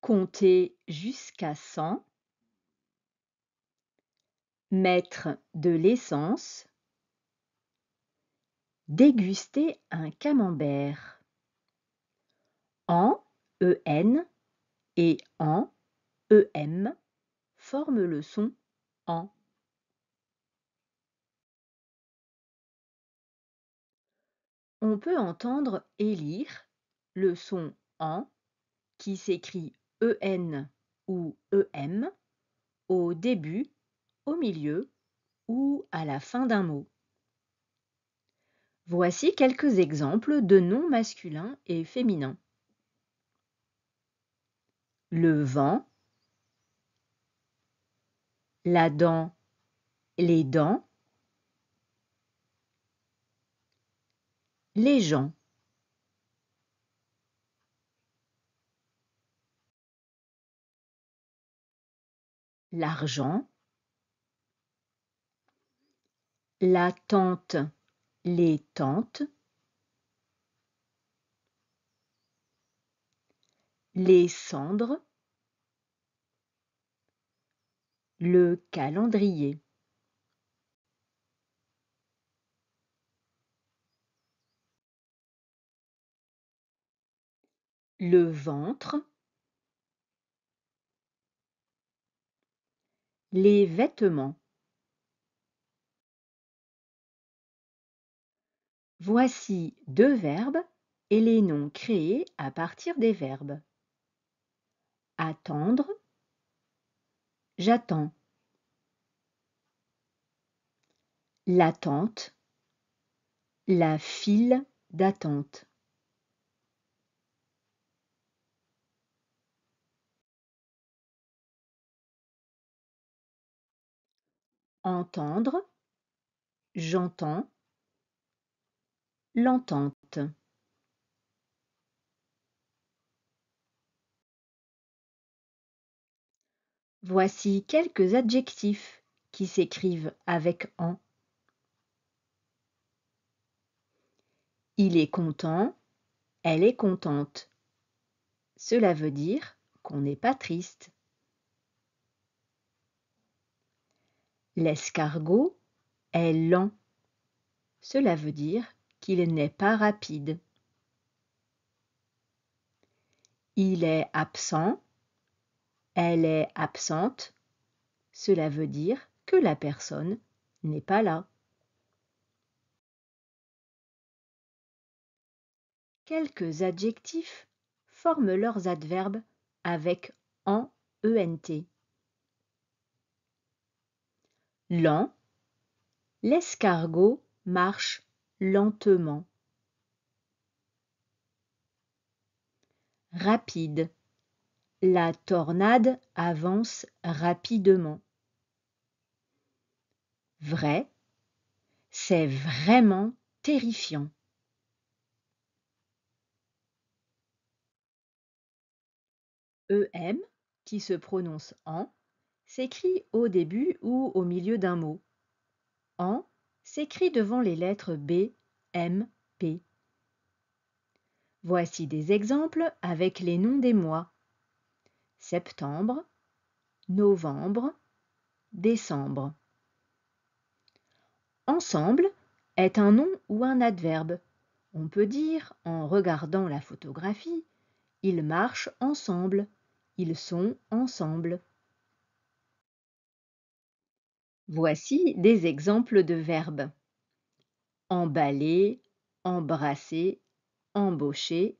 Compter jusqu'à 100, mettre de l'essence, déguster un camembert. En, en et en, em forment le son en. On peut entendre et lire le son en qui s'écrit en ou em au début, au milieu ou à la fin d'un mot. Voici quelques exemples de noms masculins et féminins. Le vent, la dent, les dents, les gens. L'argent, la tante, les tantes, les cendres, le calendrier. Le ventre, les vêtements. Voici 2 verbes et les noms créés à partir des verbes. Attendre, j'attends. L'attente, la file d'attente. Entendre, j'entends. L'entente. Voici quelques adjectifs qui s'écrivent avec en. Il est content, elle est contente. Cela veut dire qu'on n'est pas triste. L'escargot est lent. Cela veut dire qu'il n'est pas rapide. Il est absent, elle est absente. Cela veut dire que la personne n'est pas là. Quelques adjectifs forment leurs adverbes avec en, ent. Lent, l'escargot marche lentement. Rapide, la tornade avance rapidement. Vrai, c'est vraiment terrifiant. Em, qui se prononce en, s'écrit au début ou au milieu d'un mot. En s'écrit devant les lettres B, M, P. Voici des exemples avec les noms des mois. Septembre, novembre, décembre. Ensemble est un nom ou un adverbe. On peut dire, en regardant la photographie, ils marchent ensemble, ils sont ensemble. Voici des exemples de verbes. Emballer, embrasser, embaucher,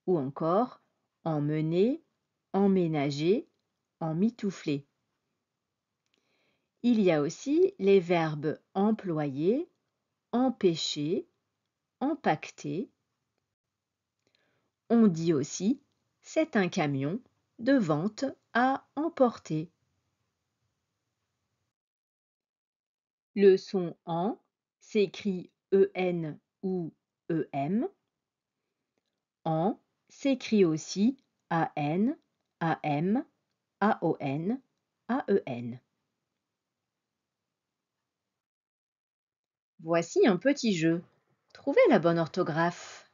ou encore emmener, emménager, emmitoufler. Il y a aussi les verbes employer, empêcher, empaqueter. On dit aussi c'est un camion de vente à emporter. Le son en s'écrit en ou em. En s'écrit aussi an, am, aon, aen. Voici un petit jeu. Trouvez la bonne orthographe.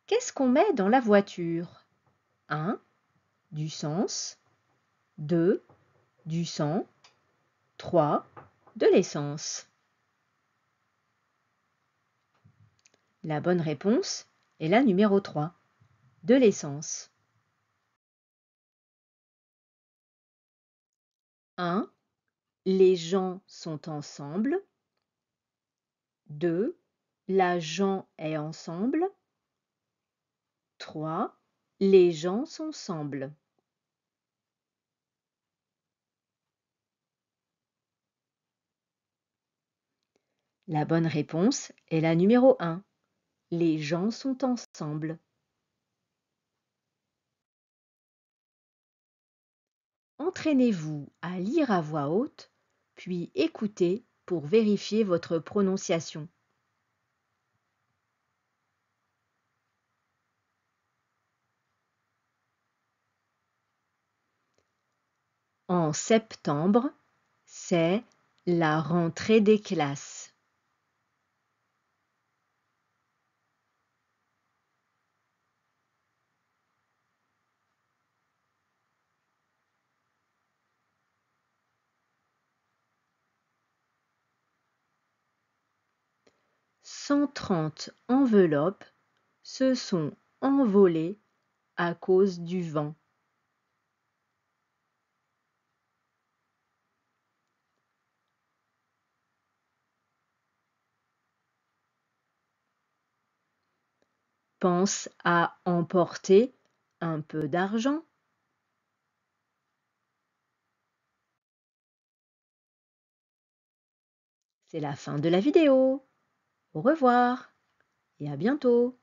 Qu'est-ce qu'on met dans la voiture? Un du sens, 2 du sang, 3 de l'essence. La bonne réponse est la numéro 3, de l'essence. 1. Les gens sont ensemble. 2. L'agent est ensemble. 3. Les gens sont ensemble. La bonne réponse est la numéro 1. Les gens sont ensemble. Entraînez-vous à lire à voix haute, puis écoutez pour vérifier votre prononciation. En septembre, c'est la rentrée des classes. « 130 enveloppes se sont envolées à cause du vent. » Pense à emporter un peu d'argent. C'est la fin de la vidéo. Au revoir et à bientôt.